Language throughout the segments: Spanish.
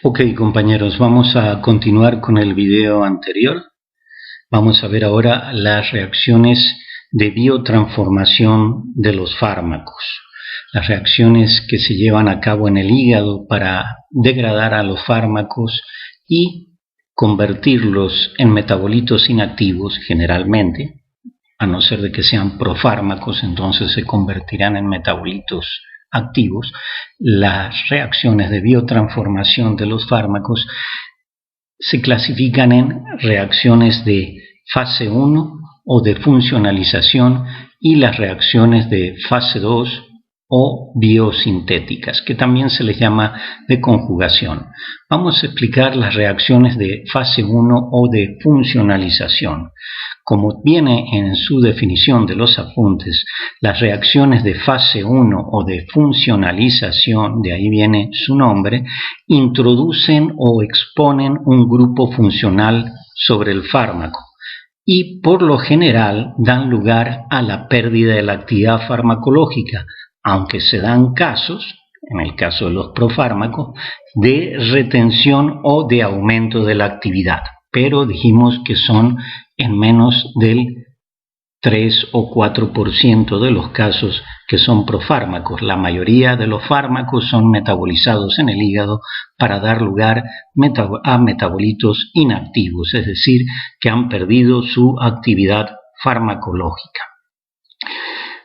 Ok, compañeros, vamos a continuar con el video anterior. Vamos a ver ahora las reacciones de biotransformación de los fármacos. Las reacciones que se llevan a cabo en el hígado para degradar a los fármacos y convertirlos en metabolitos inactivos, generalmente, a no ser de que sean profármacos, entonces se convertirán en metabolitos activos. Las reacciones de biotransformación de los fármacos se clasifican en reacciones de fase 1 o de funcionalización y las reacciones de fase 2 o biosintéticas, que también se les llama de conjugación. Vamos a explicar las reacciones de fase 1 o de funcionalización. Como viene en su definición de los apuntes, las reacciones de fase 1 o de funcionalización, de ahí viene su nombre, introducen o exponen un grupo funcional sobre el fármaco y por lo general dan lugar a la pérdida de la actividad farmacológica, aunque se dan casos, en el caso de los profármacos, de retención o de aumento de la actividad, pero dijimos que son en menos del 3 o 4% de los casos que son profármacos. La mayoría de los fármacos son metabolizados en el hígado para dar lugar a metabolitos inactivos, es decir, que han perdido su actividad farmacológica.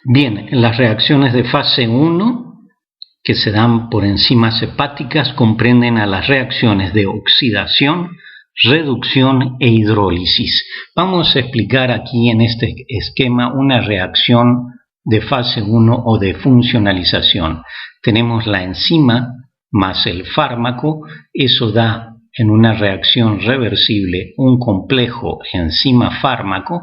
Bien, las reacciones de fase 1 que se dan por enzimas hepáticas comprenden a las reacciones de oxidación, reducción e hidrólisis. Vamos a explicar aquí en este esquema una reacción de fase 1 o de funcionalización. Tenemos la enzima más el fármaco, eso da en una reacción reversible un complejo enzima-fármaco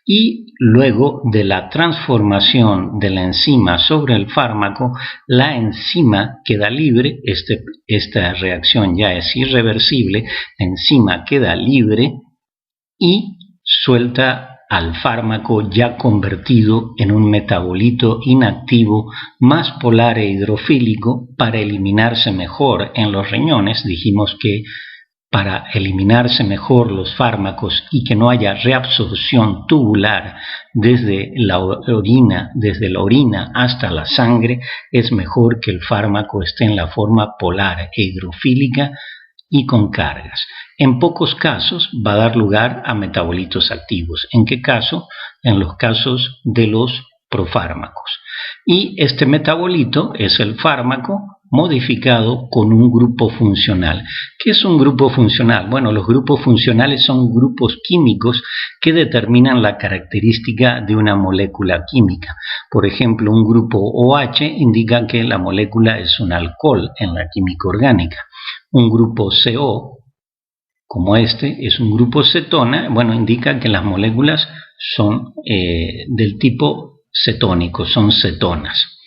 y luego de la transformación de la enzima sobre el fármaco, la enzima queda libre, esta reacción ya es irreversible, la enzima queda libre y suelta al fármaco ya convertido en un metabolito inactivo más polar e hidrofílico para eliminarse mejor en los riñones. Dijimos que para eliminarse mejor los fármacos y que no haya reabsorción tubular desde la orina hasta la sangre, es mejor que el fármaco esté en la forma polar e hidrofílica y con cargas. En pocos casos va a dar lugar a metabolitos activos. ¿En qué caso? En los casos de los profármacos. Y este metabolito es el fármaco modificado con un grupo funcional. ¿Qué es un grupo funcional? Bueno, los grupos funcionales son grupos químicos que determinan la característica de una molécula química. Por ejemplo, un grupo OH indica que la molécula es un alcohol en la química orgánica. Un grupo CO, como este, es un grupo cetona, bueno, indica que las moléculas son del tipo cetónico, son cetonas.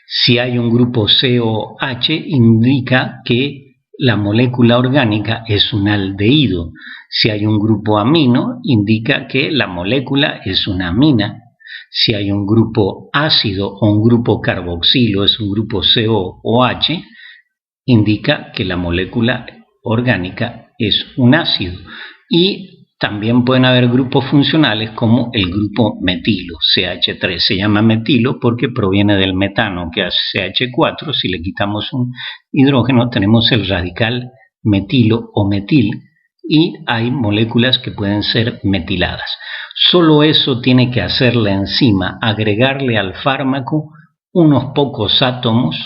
Si hay un grupo COH, indica que la molécula orgánica es un aldehído. Si hay un grupo amino, indica que la molécula es una amina. Si hay un grupo ácido o un grupo carboxilo, es un grupo COOH, indica que la molécula orgánica es un ácido. Y también pueden haber grupos funcionales como el grupo metilo, CH3. Se llama metilo porque proviene del metano, que es CH4. Si le quitamos un hidrógeno, tenemos el radical metilo o metil, y hay moléculas que pueden ser metiladas. Solo eso tiene que hacer la enzima, agregarle al fármaco unos pocos átomos,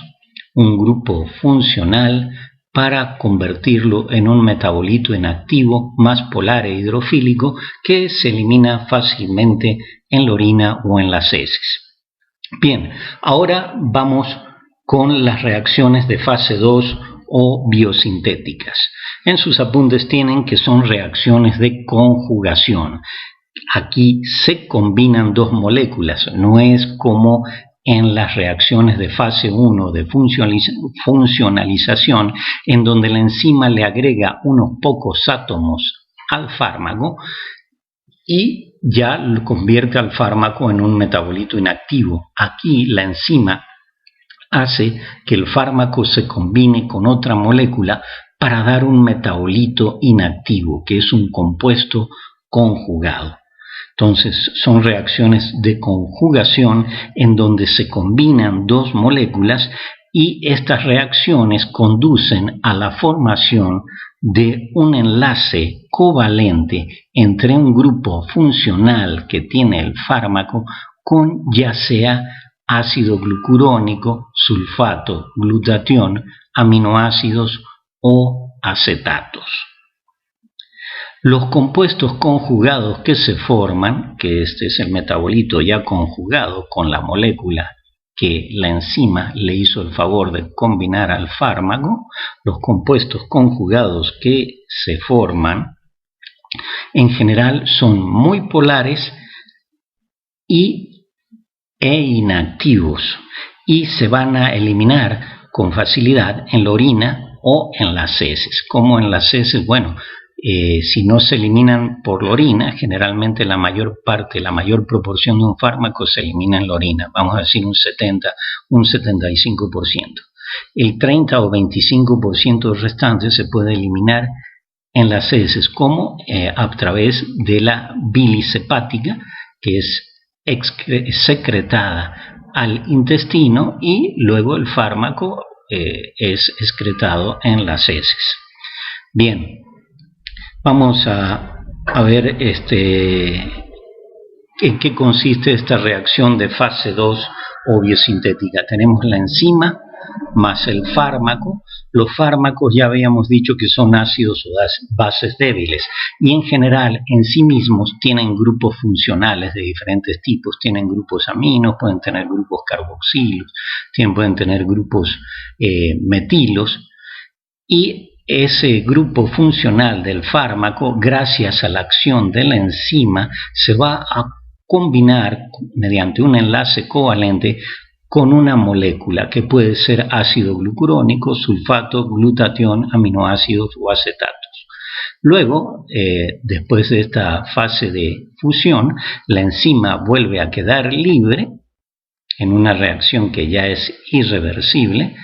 un grupo funcional, para convertirlo en un metabolito inactivo más polar e hidrofílico que se elimina fácilmente en la orina o en las heces. Bien, ahora vamos con las reacciones de fase 2 o biosintéticas. En sus apuntes tienen que son reacciones de conjugación. Aquí se combinan dos moléculas, no es como en las reacciones de fase 1 de funcionalización, en donde la enzima le agrega unos pocos átomos al fármaco y ya lo convierte al fármaco en un metabolito inactivo. Aquí la enzima hace que el fármaco se combine con otra molécula para dar un metabolito inactivo, que es un compuesto conjugado. Entonces, son reacciones de conjugación en donde se combinan dos moléculas y estas reacciones conducen a la formación de un enlace covalente entre un grupo funcional que tiene el fármaco con ya sea ácido glucurónico, sulfato, glutatión, aminoácidos o acetatos. Los compuestos conjugados que se forman, que este es el metabolito ya conjugado con la molécula que la enzima le hizo el favor de combinar al fármaco, los compuestos conjugados que se forman en general son muy polares e inactivos y se van a eliminar con facilidad en la orina o en las heces. Como en las heces, bueno, si no se eliminan por la orina, generalmente la mayor proporción de un fármaco se elimina en la orina, vamos a decir un 70, un 75%. El 30 o 25% restante se puede eliminar en las heces, como a través de la bilis hepática, que es secretada al intestino y luego el fármaco es excretado en las heces. Bien. Vamos a ver en qué consiste esta reacción de fase 2 o biosintética. Tenemos la enzima más el fármaco. Los fármacos ya habíamos dicho que son ácidos o bases débiles y en general en sí mismos tienen grupos funcionales de diferentes tipos. Tienen grupos aminos, pueden tener grupos carboxilos, pueden tener grupos metilos y ese grupo funcional del fármaco, gracias a la acción de la enzima, se va a combinar mediante un enlace covalente con una molécula que puede ser ácido glucurónico, sulfato, glutatión, aminoácidos o acetatos. Luego, después de esta fase de fusión, la enzima vuelve a quedar libre en una reacción que ya es irreversible.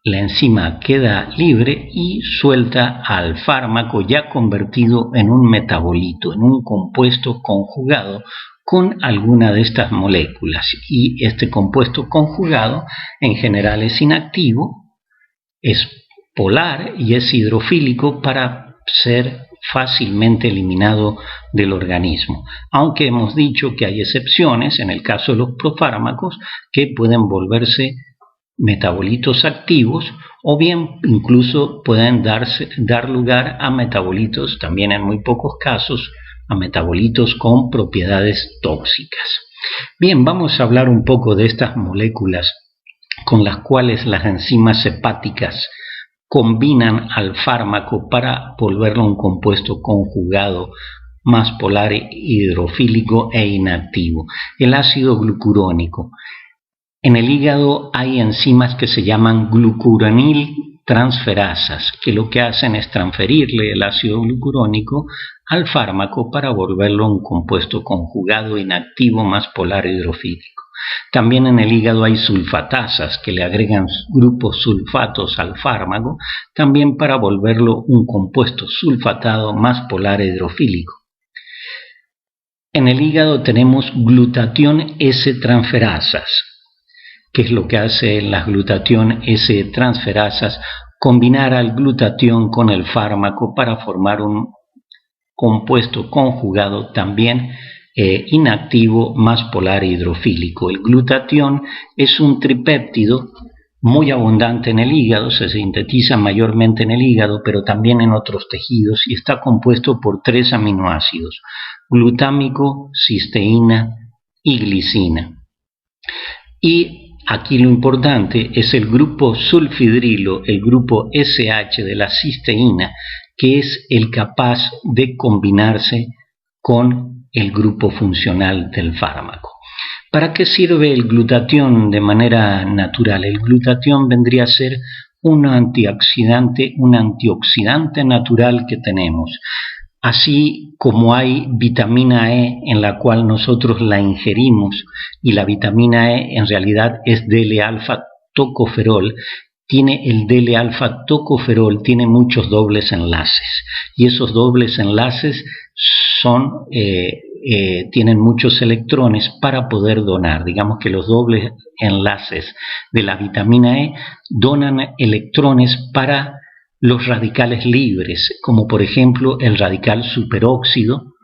La enzima queda libre y suelta al fármaco ya convertido en un metabolito, en un compuesto conjugado con alguna de estas moléculas. Y este compuesto conjugado en general es inactivo, es polar y es hidrofílico para ser fácilmente eliminado del organismo. Aunque hemos dicho que hay excepciones, en el caso de los profármacos, que pueden volverse metabolitos activos o bien incluso pueden dar lugar a metabolitos, también en muy pocos casos, a metabolitos con propiedades tóxicas. Bien, vamos a hablar un poco de estas moléculas con las cuales las enzimas hepáticas combinan al fármaco para volverlo un compuesto conjugado más polar, hidrofílico e inactivo. El ácido glucurónico. En el hígado hay enzimas que se llaman glucuroniltransferasas, que lo que hacen es transferirle el ácido glucurónico al fármaco para volverlo un compuesto conjugado inactivo más polar hidrofílico. También en el hígado hay sulfatasas que le agregan grupos sulfatos al fármaco, también para volverlo un compuesto sulfatado más polar hidrofílico. En el hígado tenemos glutatión S-transferasas. ¿Qué es lo que hace las glutatión S-transferasas? Combinar al glutatión con el fármaco para formar un compuesto conjugado también inactivo más polar hidrofílico. El glutatión es un tripéptido muy abundante en el hígado, se sintetiza mayormente en el hígado, pero también en otros tejidos y está compuesto por 3 aminoácidos: glutámico, cisteína y glicina. Y aquí lo importante es el grupo sulfidrilo, el grupo SH de la cisteína, que es el capaz de combinarse con el grupo funcional del fármaco. ¿Para qué sirve el glutatión de manera natural? El glutatión vendría a ser un antioxidante natural que tenemos. Así como hay vitamina E en la cual nosotros la ingerimos y la vitamina E en realidad es L-alfa tocoferol, tiene el DL-alfa tocoferol, tiene muchos dobles enlaces, y esos dobles enlaces tienen muchos electrones para poder donar. Digamos que los dobles enlaces de la vitamina E donan electrones para los radicales libres, como por ejemplo el radical superóxido,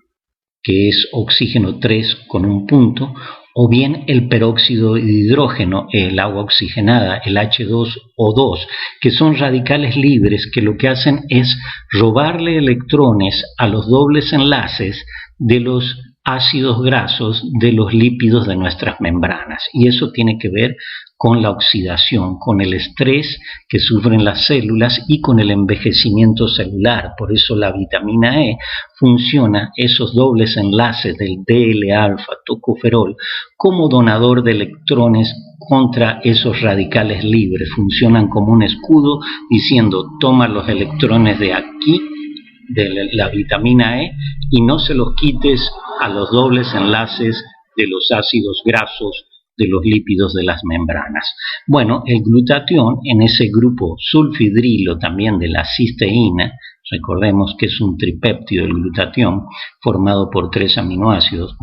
que es oxígeno 3 con un punto, o bien el peróxido de hidrógeno, el agua oxigenada, el H2O2, que son radicales libres que lo que hacen es robarle electrones a los dobles enlaces de los ácidos grasos, de los lípidos de nuestras membranas. Y eso tiene que ver con la oxidación, con el estrés que sufren las células y con el envejecimiento celular. Por eso la vitamina E funciona, esos dobles enlaces del DL-alfa tocoferol, como donador de electrones contra esos radicales libres. Funcionan como un escudo diciendo: toma los electrones de aquí, de la vitamina E, y no se los quites a los dobles enlaces de los ácidos grasos, de los lípidos de las membranas. Bueno, el glutatión, en ese grupo sulfhidrilo también de la cisteína, recordemos que es un tripéptido el glutatión, formado por 3 aminoácidos,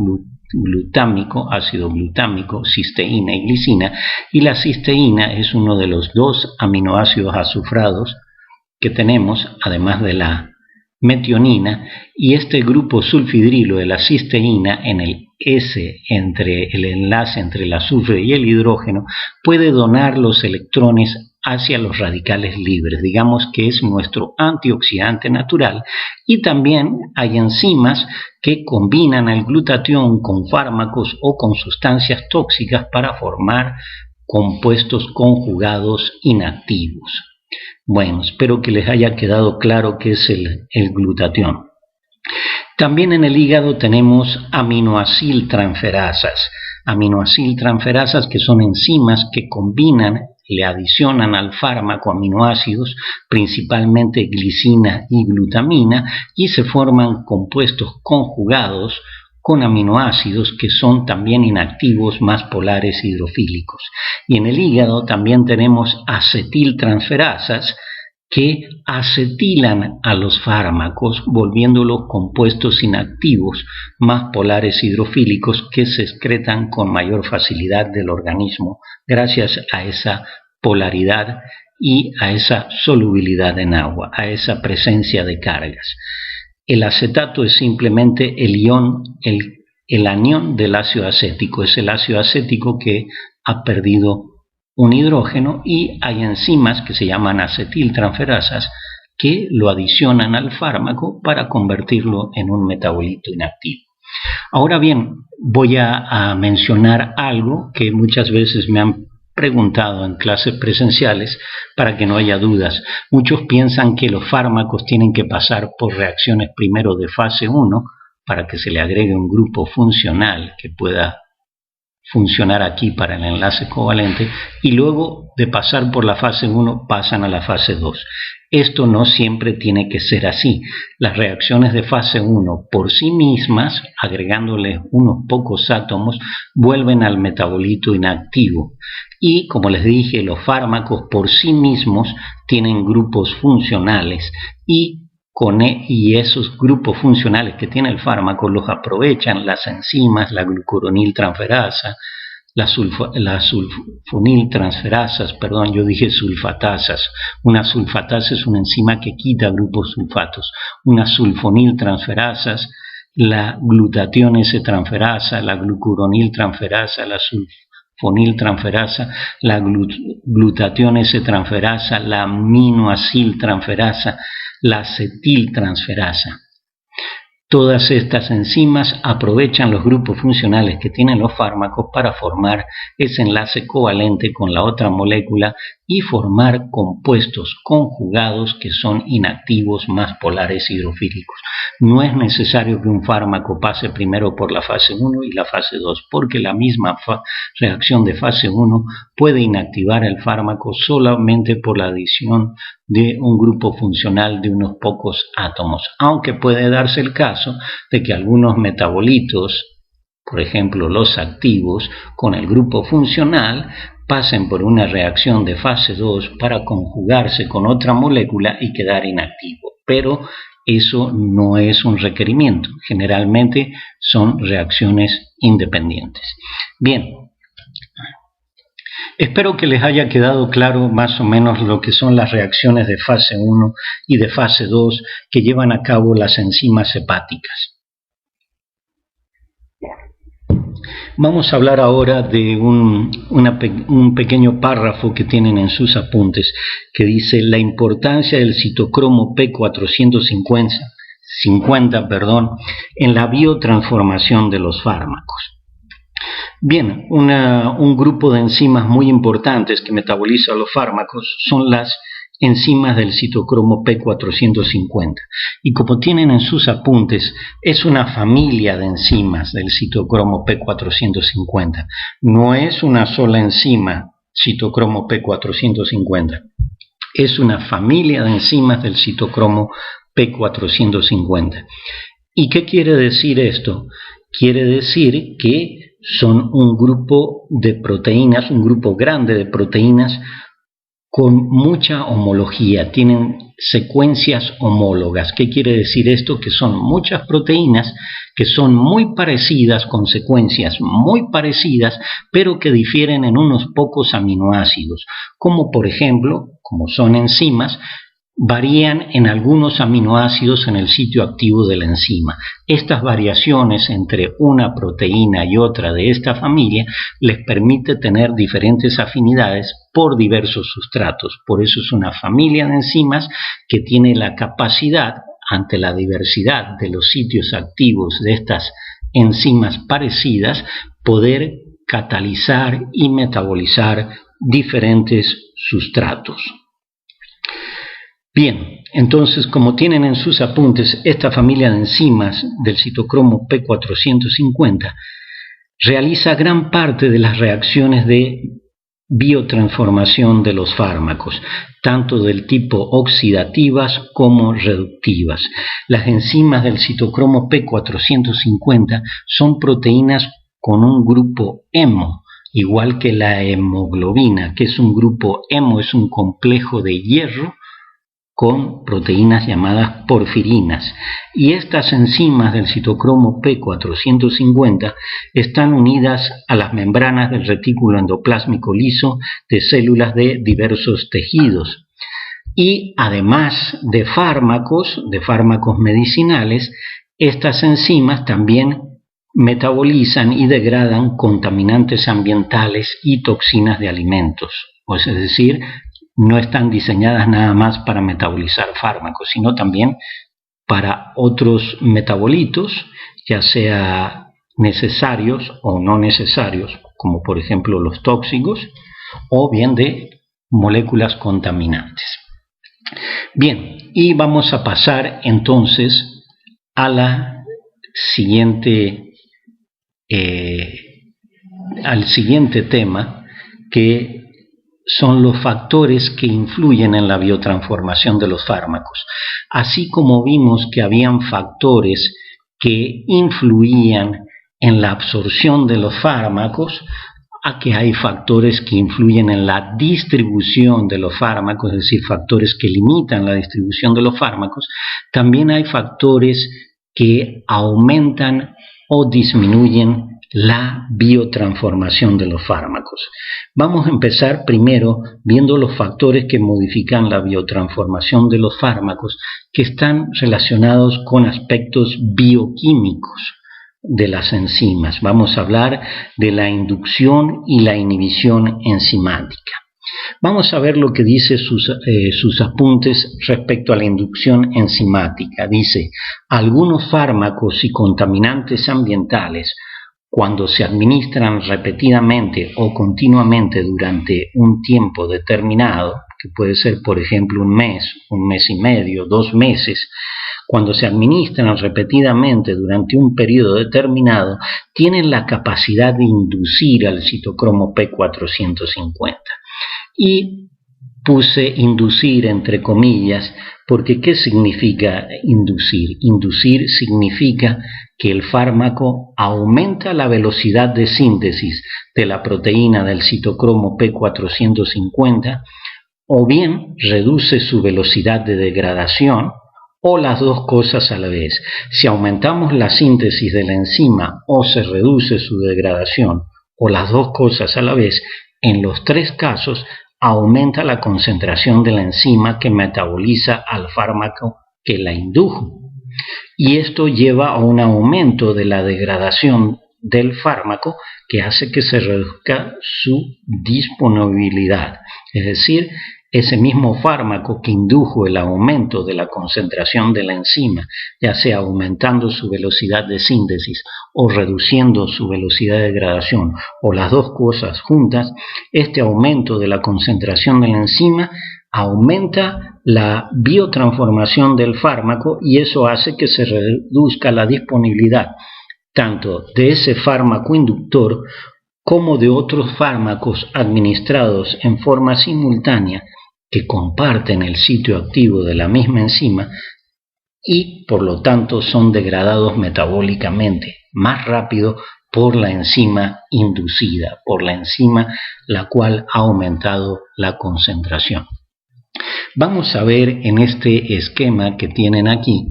glutámico, ácido glutámico, cisteína y glicina, y la cisteína es uno de los 2 aminoácidos azufrados que tenemos, además de la metionina, y este grupo sulfhidrilo de la cisteína, en el S, entre el enlace entre el azufre y el hidrógeno, puede donar los electrones hacia los radicales libres. Digamos que es nuestro antioxidante natural, y también hay enzimas que combinan el glutatión con fármacos o con sustancias tóxicas para formar compuestos conjugados inactivos. Bueno, espero que les haya quedado claro qué es el glutatión. También en el hígado tenemos aminoaciltransferasas. Aminoaciltransferasas, que son enzimas que combinan, le adicionan al fármaco aminoácidos, principalmente glicina y glutamina, y se forman compuestos conjugados con aminoácidos que son también inactivos más polares hidrofílicos. Y en el hígado también tenemos acetiltransferasas que acetilan a los fármacos, volviéndolos compuestos inactivos más polares hidrofílicos que se excretan con mayor facilidad del organismo gracias a esa polaridad y a esa solubilidad en agua, a esa presencia de cargas. El acetato es simplemente el anión del ácido acético, es el ácido acético que ha perdido un hidrógeno, y hay enzimas que se llaman acetiltransferasas que lo adicionan al fármaco para convertirlo en un metabolito inactivo. Ahora bien, voy a mencionar algo que muchas veces me han preguntado en clases presenciales para que no haya dudas. Muchos piensan que los fármacos tienen que pasar por reacciones primero de fase 1 para que se le agregue un grupo funcional que pueda funcionar aquí para el enlace covalente, y luego de pasar por la fase 1 pasan a la fase 2. Esto no siempre tiene que ser así. Las reacciones de fase 1 por sí mismas, agregándole unos pocos átomos, vuelven al metabolito inactivo. Y como les dije, los fármacos por sí mismos tienen grupos funcionales, y esos grupos funcionales que tiene el fármaco los aprovechan las enzimas, la glucuroniltransferasa, las sulfoniltransferasas, perdón, yo dije sulfatasas. Una sulfatasa es una enzima que quita grupos sulfatos. Una sulfoniltransferasas, la glutatión S-transferasa, la glucuroniltransferasa, la sulfoniltransferasa, la glutatión S-transferasa, la aminoaciltransferasa, la acetiltransferasa. Todas estas enzimas aprovechan los grupos funcionales que tienen los fármacos para formar ese enlace covalente con la otra molécula y formar compuestos conjugados que son inactivos más polares hidrofílicos. No es necesario que un fármaco pase primero por la fase 1 y la fase 2, porque la misma reacción de fase 1 puede inactivar el fármaco solamente por la adición de un grupo funcional de unos pocos átomos, aunque puede darse el caso de que algunos metabolitos por ejemplo los activos, con el grupo funcional, pasen por una reacción de fase 2 para conjugarse con otra molécula y quedar inactivo. Pero eso no es un requerimiento, generalmente son reacciones independientes. Bien, espero que les haya quedado claro más o menos lo que son las reacciones de fase 1 y de fase 2 que llevan a cabo las enzimas hepáticas. Vamos a hablar ahora de un pequeño párrafo que tienen en sus apuntes que dice la importancia del citocromo P450 en la biotransformación de los fármacos. Bien, un grupo de enzimas muy importantes que metabolizan los fármacos son las enzimas del citocromo P450 y como tienen en sus apuntes es una familia de enzimas del citocromo P450, no es una sola enzima citocromo P450, es una familia de enzimas del citocromo P450. ¿Y qué quiere decir esto? Quiere decir que son un grupo de proteínas, un grupo grande de proteínas con mucha homología, tienen secuencias homólogas. ¿Qué quiere decir esto? Que son muchas proteínas que son muy parecidas, con secuencias muy parecidas, pero que difieren en unos pocos aminoácidos, como por ejemplo, como son enzimas, varían en algunos aminoácidos en el sitio activo de la enzima. Estas variaciones entre una proteína y otra de esta familia les permite tener diferentes afinidades por diversos sustratos. Por eso es una familia de enzimas que tiene la capacidad, ante la diversidad de los sitios activos de estas enzimas parecidas, poder catalizar y metabolizar diferentes sustratos. Bien, entonces como tienen en sus apuntes esta familia de enzimas del citocromo P450 realiza gran parte de las reacciones de biotransformación de los fármacos, tanto del tipo oxidativas como reductivas. Las enzimas del citocromo P450 son proteínas con un grupo hemo, igual que la hemoglobina, que es un grupo hemo, es un complejo de hierro con proteínas llamadas porfirinas, y estas enzimas del citocromo P450 están unidas a las membranas del retículo endoplásmico liso de células de diversos tejidos. Y además de fármacos medicinales, estas enzimas también metabolizan y degradan contaminantes ambientales y toxinas de alimentos, es decir, no están diseñadas nada más para metabolizar fármacos, sino también para otros metabolitos, ya sea necesarios o no necesarios, como por ejemplo los tóxicos, o bien de moléculas contaminantes. Bien, y vamos a pasar entonces a la siguiente, al siguiente tema, que son los factores que influyen en la biotransformación de los fármacos. Así como vimos que habían factores que influían en la absorción de los fármacos, aquí hay factores que influyen en la distribución de los fármacos, es decir, factores que limitan la distribución de los fármacos, también hay factores que aumentan o disminuyen la biotransformación de los fármacos. Vamos a empezar primero viendo los factores que modifican la biotransformación de los fármacos, que están relacionados con aspectos bioquímicos de las enzimas. Vamos a hablar de la inducción y la inhibición enzimática. Vamos a ver lo que dice sus apuntes respecto a la inducción enzimática. Dice, algunos fármacos y contaminantes ambientales, cuando se administran repetidamente o continuamente durante un tiempo determinado, que puede ser por ejemplo un mes y medio, 2 meses, cuando se administran repetidamente durante un periodo determinado, tienen la capacidad de inducir al citocromo P450. Y puse inducir entre comillas, porque ¿qué significa inducir? Inducir significa que el fármaco aumenta la velocidad de síntesis de la proteína del citocromo P450 o bien reduce su velocidad de degradación o las dos cosas a la vez. Si aumentamos la síntesis de la enzima o se reduce su degradación o las dos cosas a la vez, en los tres casos aumenta la concentración de la enzima que metaboliza al fármaco que la indujo. Y esto lleva a un aumento de la degradación del fármaco que hace que se reduzca su disponibilidad. Es decir, ese mismo fármaco que indujo el aumento de la concentración de la enzima, ya sea aumentando su velocidad de síntesis o reduciendo su velocidad de degradación, o las dos cosas juntas, este aumento de la concentración de la enzima aumenta la biotransformación del fármaco y eso hace que se reduzca la disponibilidad tanto de ese fármaco inductor como de otros fármacos administrados en forma simultánea que comparten el sitio activo de la misma enzima y por lo tanto son degradados metabólicamente más rápido por la enzima inducida, por la enzima la cual ha aumentado la concentración. Vamos a ver en este esquema que tienen aquí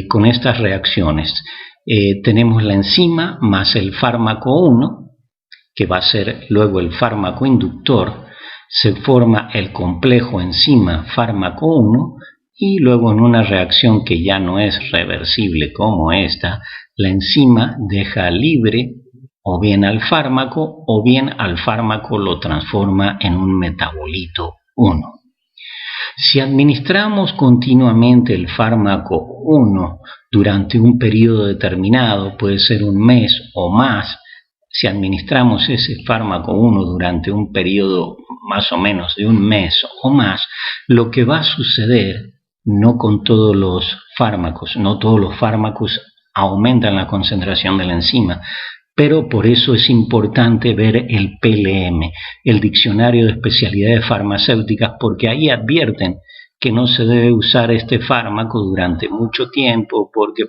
con estas reacciones. Tenemos la enzima más el fármaco 1, que va a ser luego el fármaco inductor, se forma el complejo enzima fármaco 1 y luego en una reacción que ya no es reversible como esta, la enzima deja libre o bien al fármaco o bien al fármaco lo transforma en un metabolito 1. Si administramos continuamente el fármaco 1 durante un periodo determinado, puede ser un mes o más, si administramos ese fármaco 1 durante un periodo más o menos de un mes o más, lo que va a suceder, no con todos los fármacos, no todos los fármacos aumentan la concentración de la enzima, pero por eso es importante ver el PLM, el Diccionario de Especialidades Farmacéuticas, porque ahí advierten que no se debe usar este fármaco durante mucho tiempo porque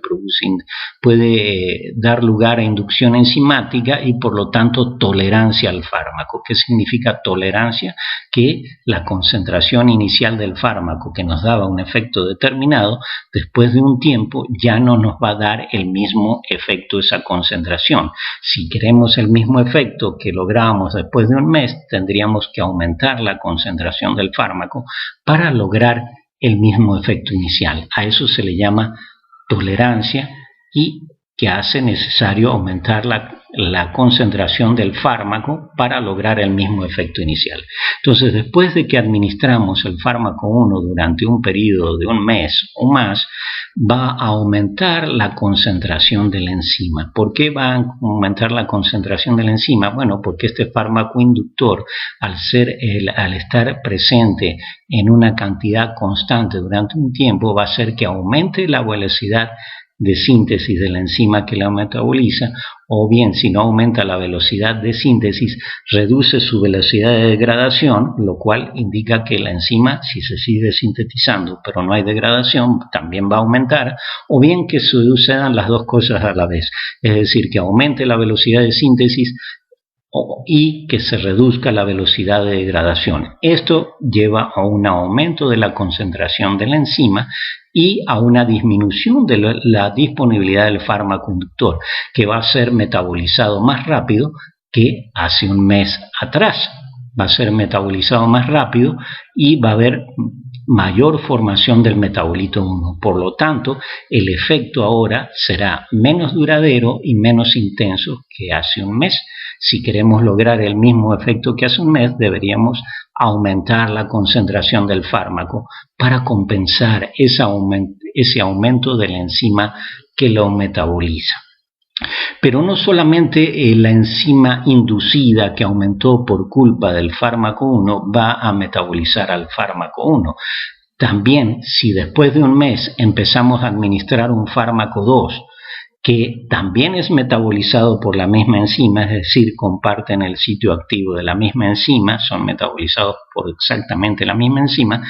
puede dar lugar a inducción enzimática y por lo tanto tolerancia al fármaco. ¿Qué significa tolerancia? Que la concentración inicial del fármaco que nos daba un efecto determinado, después de un tiempo ya no nos va a dar el mismo efecto esa concentración. Si queremos el mismo efecto que lográbamos después de un mes, tendríamos que aumentar la concentración del fármaco para lograr el mismo efecto inicial. A eso se le llama tolerancia y que hace necesario aumentar la concentración del fármaco para lograr el mismo efecto inicial. Entonces, después de que administramos el fármaco 1 durante un periodo de un mes o más, va a aumentar la concentración de la enzima. ¿Por qué va a aumentar la concentración de la enzima? Bueno, porque este fármaco inductor, al estar presente en una cantidad constante durante un tiempo, va a hacer que aumente la velocidad de síntesis de la enzima que la metaboliza, o bien si no aumenta la velocidad de síntesis, reduce su velocidad de degradación, lo cual indica que la enzima, si se sigue sintetizando pero no hay degradación, también va a aumentar, o bien que sucedan las dos cosas a la vez, es decir, que aumente la velocidad de síntesis y que se reduzca la velocidad de degradación. Esto lleva a un aumento de la concentración de la enzima y a una disminución de la disponibilidad del fármaco inductor, que va a ser metabolizado más rápido que hace un mes atrás. Va a ser metabolizado más rápido y va a haber mayor formación del metabolito 1. Por lo tanto, el efecto ahora será menos duradero y menos intenso que hace un mes. Si queremos lograr el mismo efecto que hace un mes, deberíamos aumentar la concentración del fármaco para compensar ese aumento de la enzima que lo metaboliza. Pero no solamente la enzima inducida que aumentó por culpa del fármaco 1 va a metabolizar al fármaco 1. También, si después de un mes empezamos a administrar un fármaco 2, que también es metabolizado por la misma enzima, es decir, comparten el sitio activo de la misma enzima, son metabolizados por exactamente la misma enzima,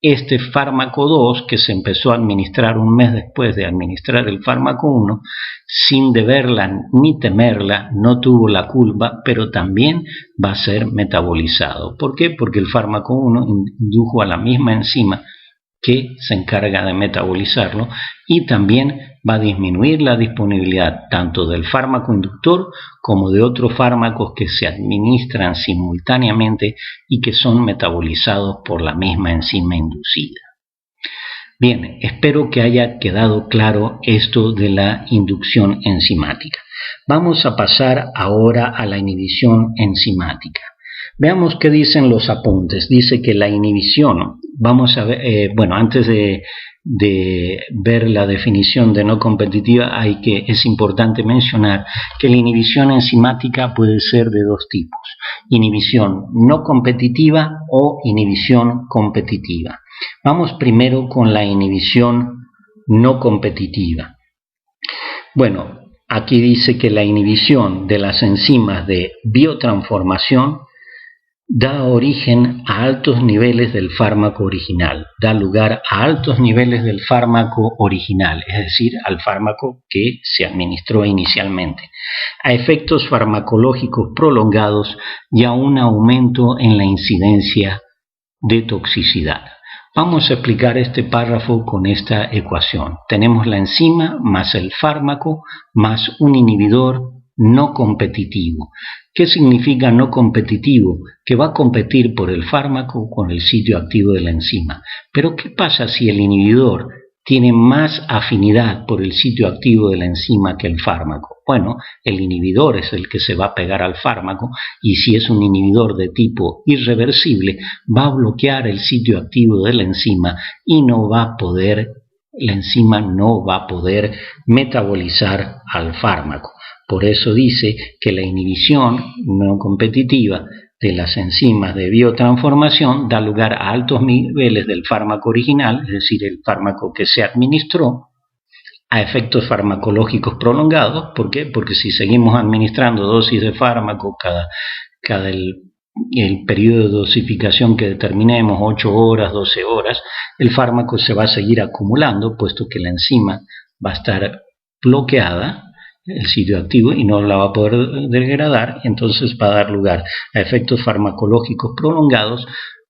este fármaco 2, que se empezó a administrar un mes después de administrar el fármaco 1, sin deberla ni temerla, no tuvo la culpa, pero también va a ser metabolizado. ¿Por qué? Porque el fármaco 1 indujo a la misma enzima que se encarga de metabolizarlo y también va a disminuir la disponibilidad tanto del fármaco inductor como de otros fármacos que se administran simultáneamente y que son metabolizados por la misma enzima inducida. Bien, espero que haya quedado claro esto de la inducción enzimática. Vamos a pasar ahora a la inhibición enzimática. Veamos qué dicen los apuntes. Dice que la inhibición, vamos a ver, antes de ver la definición de no competitiva, es importante mencionar que la inhibición enzimática puede ser de dos tipos: inhibición no competitiva o inhibición competitiva. Vamos primero con la inhibición no competitiva. Bueno, aquí dice que la inhibición de las enzimas de biotransformación da origen a altos niveles del fármaco original, da lugar a altos niveles del fármaco original, es decir, al fármaco que se administró inicialmente, a efectos farmacológicos prolongados y a un aumento en la incidencia de toxicidad. Vamos a explicar este párrafo con esta ecuación. Tenemos la enzima más el fármaco más un inhibidor no competitivo. ¿Qué significa no competitivo? Que va a competir por el fármaco con el sitio activo de la enzima. Pero ¿qué pasa si el inhibidor tiene más afinidad por el sitio activo de la enzima que el fármaco? Bueno, el inhibidor es el que se va a pegar al fármaco, y si es un inhibidor de tipo irreversible, va a bloquear el sitio activo de la enzima y la enzima no va a poder metabolizar al fármaco. Por eso dice que la inhibición no competitiva de las enzimas de biotransformación da lugar a altos niveles del fármaco original, es decir, el fármaco que se administró, a efectos farmacológicos prolongados. ¿Por qué? Porque si seguimos administrando dosis de fármaco cada el periodo de dosificación que determinemos, 8 horas, 12 horas, el fármaco se va a seguir acumulando, puesto que la enzima va a estar bloqueada, el sitio activo, y no la va a poder degradar, y entonces va a dar lugar a efectos farmacológicos prolongados,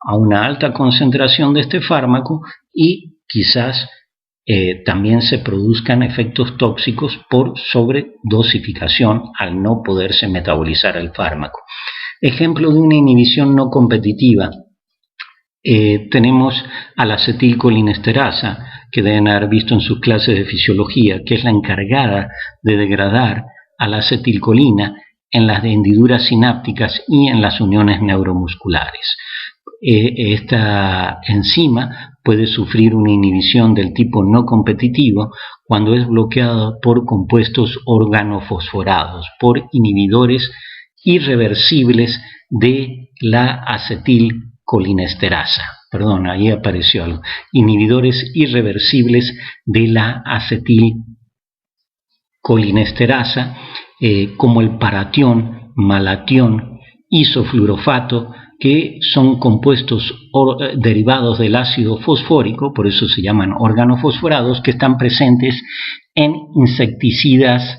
a una alta concentración de este fármaco, y quizás también se produzcan efectos tóxicos por sobredosificación al no poderse metabolizar el fármaco. Ejemplo de una inhibición no competitiva, tenemos a la acetilcolinesterasa, que deben haber visto en sus clases de fisiología, que es la encargada de degradar a la acetilcolina en las hendiduras sinápticas y en las uniones neuromusculares. Esta enzima puede sufrir una inhibición del tipo no competitivo cuando es bloqueada por compuestos organofosforados, por inhibidores irreversibles de la acetilcolinesterasa. Perdón, ahí apareció algo. Inhibidores irreversibles de la acetilcolinesterasa, como el paratión, malatión, isofluorofato, que son compuestos derivados del ácido fosfórico, por eso se llaman organofosforados, que están presentes en insecticidas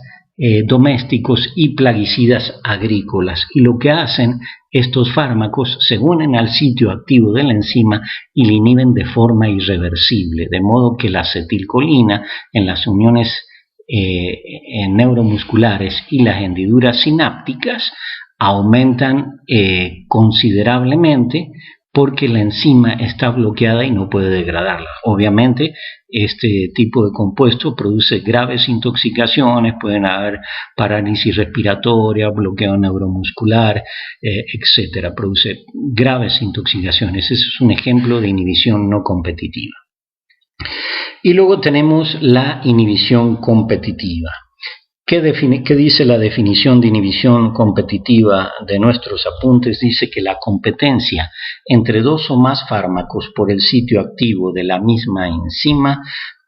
domésticos y plaguicidas agrícolas. Y lo que hacen estos fármacos, se unen al sitio activo de la enzima y la inhiben de forma irreversible, de modo que la acetilcolina en las uniones neuromusculares y las hendiduras sinápticas aumentan considerablemente, porque la enzima está bloqueada y no puede degradarla. Obviamente, este tipo de compuesto produce graves intoxicaciones, pueden haber parálisis respiratoria, bloqueo neuromuscular, etc. Produce graves intoxicaciones. Ese es un ejemplo de inhibición no competitiva. Y luego tenemos la inhibición competitiva. ¿Qué dice la definición de inhibición competitiva de nuestros apuntes? Dice que la competencia entre dos o más fármacos por el sitio activo de la misma enzima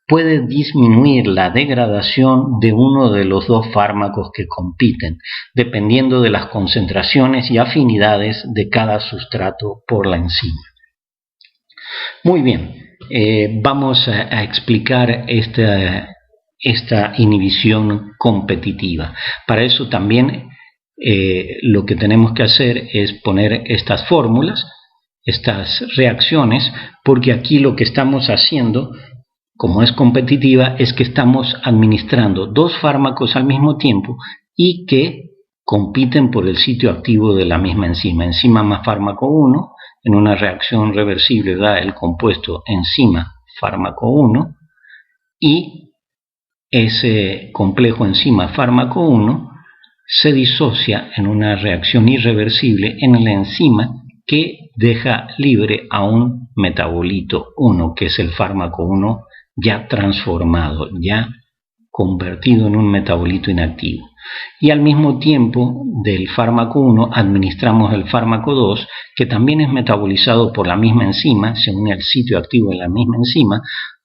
puede disminuir la degradación de uno de los dos fármacos que compiten, dependiendo de las concentraciones y afinidades de cada sustrato por la enzima. Muy bien, vamos a explicar esta inhibición competitiva. Para eso también lo que tenemos que hacer es poner estas fórmulas, estas reacciones, porque aquí lo que estamos haciendo, como es competitiva, es que estamos administrando dos fármacos al mismo tiempo y que compiten por el sitio activo de la misma enzima. Enzima más fármaco 1, en una reacción reversible da el compuesto enzima fármaco 1 y ese complejo enzima fármaco 1 se disocia en una reacción irreversible en la enzima que deja libre a un metabolito 1, que es el fármaco 1 ya transformado, ya convertido en un metabolito inactivo. Y al mismo tiempo del fármaco 1 administramos el fármaco 2, que también es metabolizado por la misma enzima, se une al sitio activo de la misma enzima,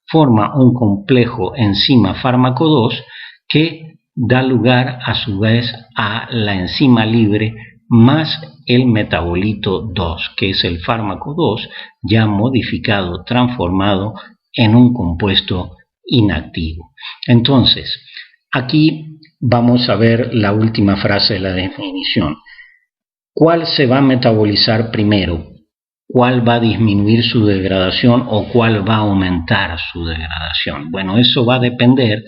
forma un complejo enzima fármaco 2 que da lugar a su vez a la enzima libre más el metabolito 2, que es el fármaco 2 ya modificado, transformado en un compuesto inactivo. Entonces, aquí vamos a ver la última frase de la definición. ¿Cuál se va a metabolizar primero? ¿Cuál va a disminuir su degradación o cuál va a aumentar su degradación? Bueno, eso va a depender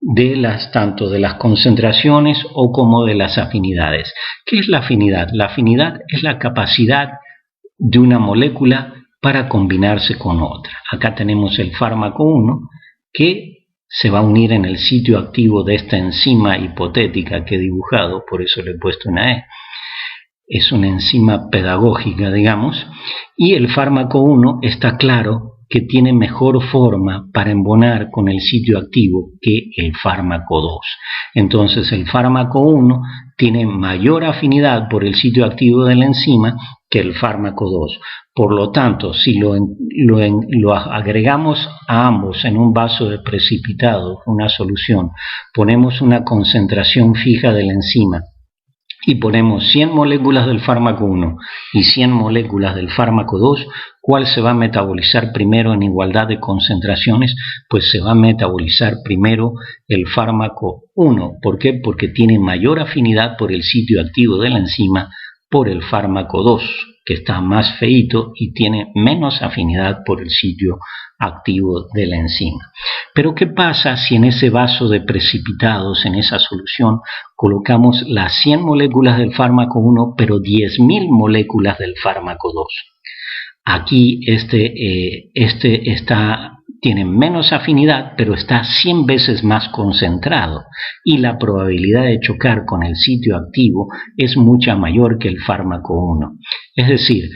de tanto de las concentraciones o como de las afinidades. ¿Qué es la afinidad? La afinidad es la capacidad de una molécula para combinarse con otra. Acá tenemos el fármaco 1 que se va a unir en el sitio activo de esta enzima hipotética que he dibujado, por eso le he puesto una E. Es una enzima pedagógica, digamos, y el fármaco 1 está claro que tiene mejor forma para embonar con el sitio activo que el fármaco 2. Entonces el fármaco 1 tiene mayor afinidad por el sitio activo de la enzima que el fármaco 2. Por lo tanto, si lo agregamos a ambos en un vaso de precipitado, una solución, ponemos una concentración fija de la enzima y ponemos 100 moléculas del fármaco 1 y 100 moléculas del fármaco 2, ¿cuál se va a metabolizar primero en igualdad de concentraciones? Pues se va a metabolizar primero el fármaco 1. ¿Por qué? Porque tiene mayor afinidad por el sitio activo de la enzima por el fármaco 2, que está más feíto y tiene menos afinidad por el sitio activo de la enzima. Pero ¿qué pasa si en ese vaso de precipitados, en esa solución, colocamos las 100 moléculas del fármaco 1, pero 10.000 moléculas del fármaco 2? Aquí tiene menos afinidad, pero está 100 veces más concentrado y la probabilidad de chocar con el sitio activo es mucha mayor que el fármaco 1. Es decir,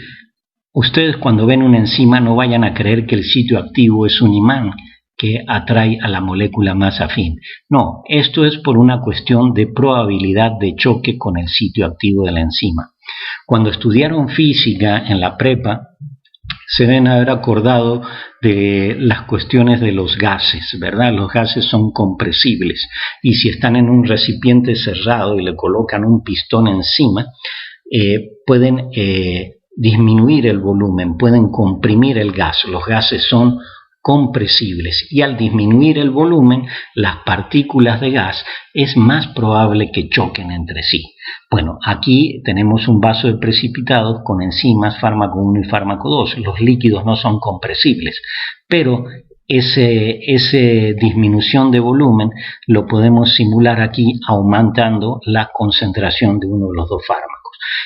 ustedes cuando ven una enzima no vayan a creer que el sitio activo es un imán que atrae a la molécula más afín. No, esto es por una cuestión de probabilidad de choque con el sitio activo de la enzima. Cuando estudiaron física en la prepa, se deben haber acordado de las cuestiones de los gases, ¿verdad? Los gases son compresibles y si están en un recipiente cerrado y le colocan un pistón encima, pueden disminuir el volumen, pueden comprimir el gas. Los gases son compresibles y al disminuir el volumen, las partículas de gas es más probable que choquen entre sí. Bueno, aquí tenemos un vaso de precipitados con enzimas fármaco 1 y fármaco 2. Los líquidos no son compresibles, pero esa disminución de volumen lo podemos simular aquí aumentando la concentración de uno de los dos fármacos.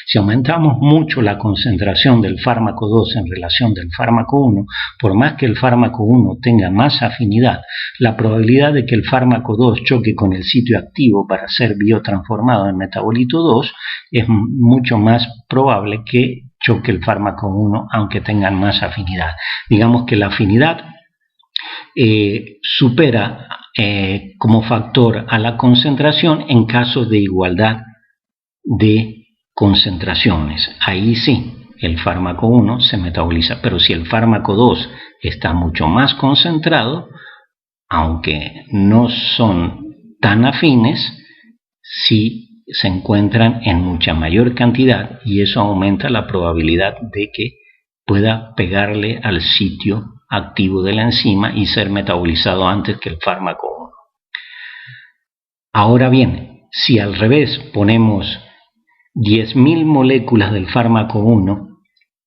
Si aumentamos mucho la concentración del fármaco 2 en relación del fármaco 1, por más que el fármaco 1 tenga más afinidad, la probabilidad de que el fármaco 2 choque con el sitio activo para ser biotransformado en metabolito 2 es mucho más probable que choque el fármaco 1 aunque tengan más afinidad. Digamos que la afinidad supera como factor a la concentración en caso de igualdad de concentraciones. Ahí sí, el fármaco 1 se metaboliza, pero si el fármaco 2 está mucho más concentrado, aunque no son tan afines, sí se encuentran en mucha mayor cantidad y eso aumenta la probabilidad de que pueda pegarle al sitio activo de la enzima y ser metabolizado antes que el fármaco 1. Ahora bien, si al revés ponemos 10.000 moléculas del fármaco 1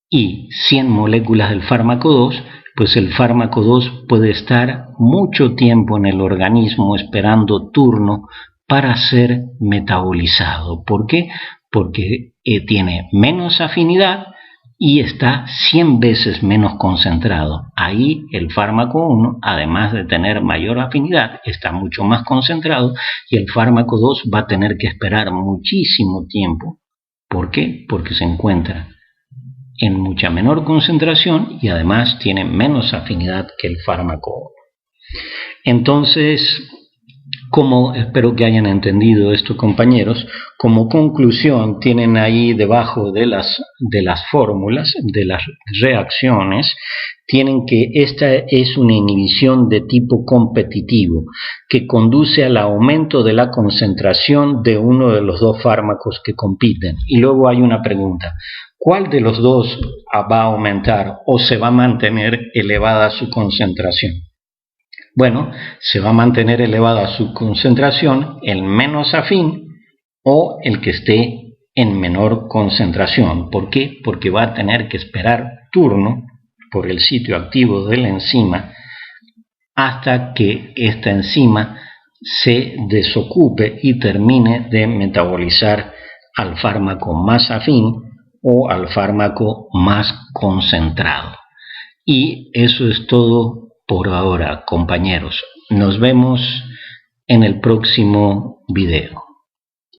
y 100 moléculas del fármaco 2, pues el fármaco 2 puede estar mucho tiempo en el organismo esperando turno para ser metabolizado. ¿Por qué? Porque tiene menos afinidad y está 100 veces menos concentrado. Ahí el fármaco 1, además de tener mayor afinidad, está mucho más concentrado y el fármaco 2 va a tener que esperar muchísimo tiempo. ¿Por qué? Porque se encuentra en mucha menor concentración y además tiene menos afinidad que el fármaco 1. Entonces, como espero que hayan entendido esto, compañeros, como conclusión tienen ahí debajo de las fórmulas, de las reacciones, tienen que esta es una inhibición de tipo competitivo que conduce al aumento de la concentración de uno de los dos fármacos que compiten. Y luego hay una pregunta: ¿cuál de los dos va a aumentar o se va a mantener elevada su concentración? Bueno, se va a mantener elevada su concentración el menos afín o el que esté en menor concentración. ¿Por qué? Porque va a tener que esperar turno por el sitio activo de la enzima hasta que esta enzima se desocupe y termine de metabolizar al fármaco más afín o al fármaco más concentrado. Y eso es todo por ahora, compañeros. Nos vemos en el próximo video.